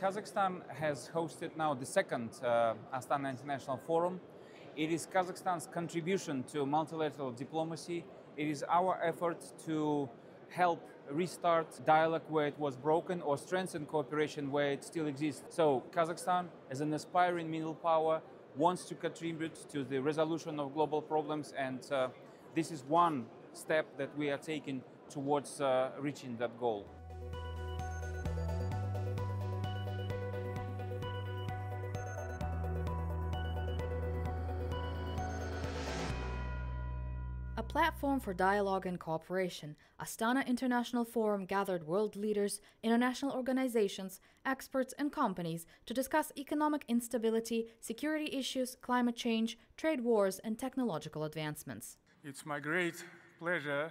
Kazakhstan has hosted now the second Astana International Forum. It is Kazakhstan's contribution to multilateral diplomacy. It is our effort to help restart dialogue where it was broken or strengthen cooperation where it still exists. So Kazakhstan, as an aspiring middle power, wants to contribute to the resolution of global problems, and this is one step that we are taking towards reaching that goal. A platform for dialogue and cooperation, Astana International Forum gathered world leaders, international organizations, experts and companies to discuss economic instability, security issues, climate change, trade wars and technological advancements. It's my great pleasure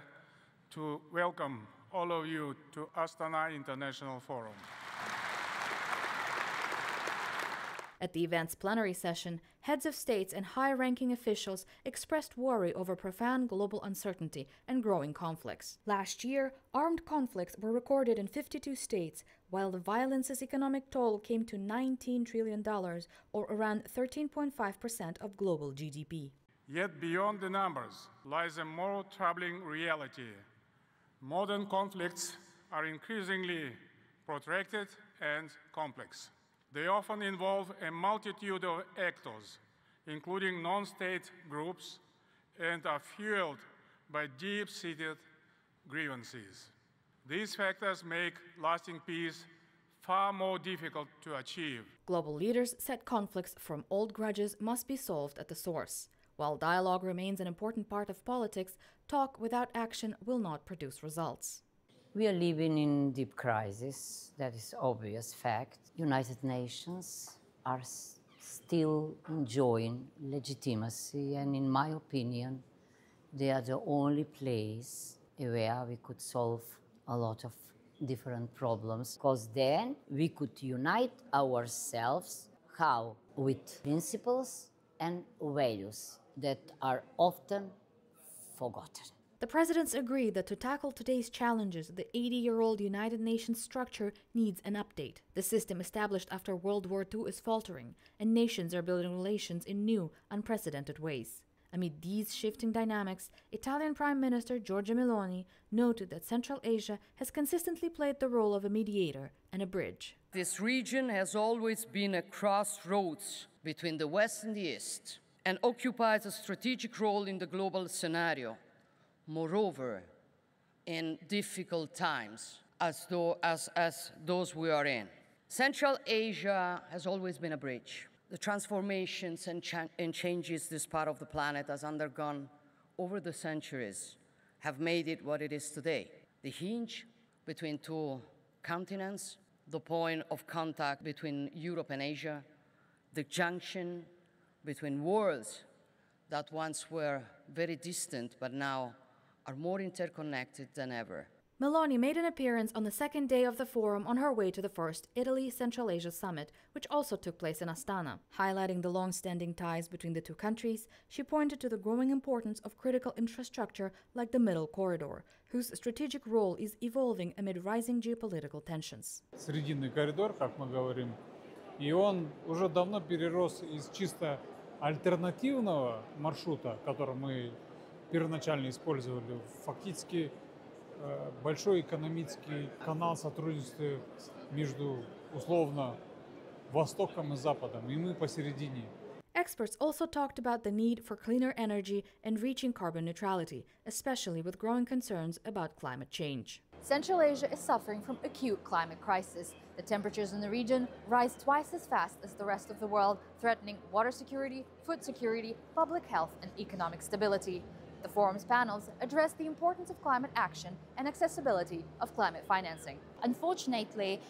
to welcome all of you to Astana International Forum. At the event's plenary session, heads of states and high-ranking officials expressed worry over profound global uncertainty and growing conflicts. Last year, armed conflicts were recorded in 52 states, while the violence's economic toll came to $19 trillion, or around 13.5% of global GDP. Yet beyond the numbers lies a more troubling reality. Modern conflicts are increasingly protracted and complex. They often involve a multitude of actors, including non-state groups, and are fueled by deep-seated grievances. These factors make lasting peace far more difficult to achieve. Global leaders said conflicts from old grudges must be solved at the source. While dialogue remains an important part of politics, talk without action will not produce results. We are living in deep crisis, that is obvious fact. United Nations are still enjoying legitimacy, and in my opinion, they are the only place where we could solve a lot of different problems, because then we could unite ourselves. How? With principles and values that are often forgotten. The presidents agreed that to tackle today's challenges, the 80-year-old United Nations structure needs an update. The system established after World War II is faltering, and nations are building relations in new, unprecedented ways. Amid these shifting dynamics, Italian Prime Minister Giorgia Meloni noted that Central Asia has consistently played the role of a mediator and a bridge. This region has always been a crossroads between the West and the East, and occupies a strategic role in the global scenario. Moreover, in difficult times, as those we are in. Central Asia has always been a bridge. The transformations and changes this part of the planet has undergone over the centuries have made it what it is today. The hinge between two continents, the point of contact between Europe and Asia, the junction between worlds that once were very distant but now are more interconnected than ever. Meloni made an appearance on the second day of the forum on her way to the first Italy-Central Asia summit, which also took place in Astana. Highlighting the long-standing ties between the two countries, she pointed to the growing importance of critical infrastructure like the Middle Corridor, whose strategic role is evolving amid rising geopolitical tensions. Срединный коридор, как мы говорим, и он уже давно перерос из чисто альтернативного маршрута, который мы первоначально использовали, фактически большой экономический канал сотрудничества между, условно, Востоком и Западом, и мы посередине. Experts also talked about the need for cleaner energy and reaching carbon neutrality, especially with growing concerns about climate change. Central Asia is suffering from acute climate crisis. The temperatures in the region rise twice as fast as the rest of the world, threatening water security, food security, public health, and economic stability. The forum's panels address the importance of climate action and accessibility of climate financing. Unfortunately,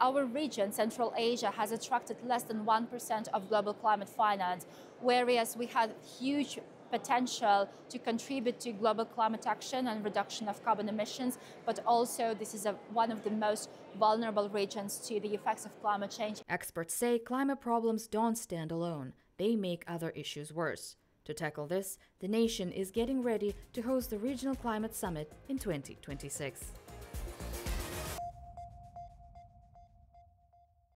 our region, Central Asia, has attracted less than 1% of global climate finance, whereas we had huge potential to contribute to global climate action and reduction of carbon emissions, but also this is one of the most vulnerable regions to the effects of climate change. Experts say climate problems don't stand alone. They make other issues worse. To tackle this, the nation is getting ready to host the Regional Climate Summit in 2026.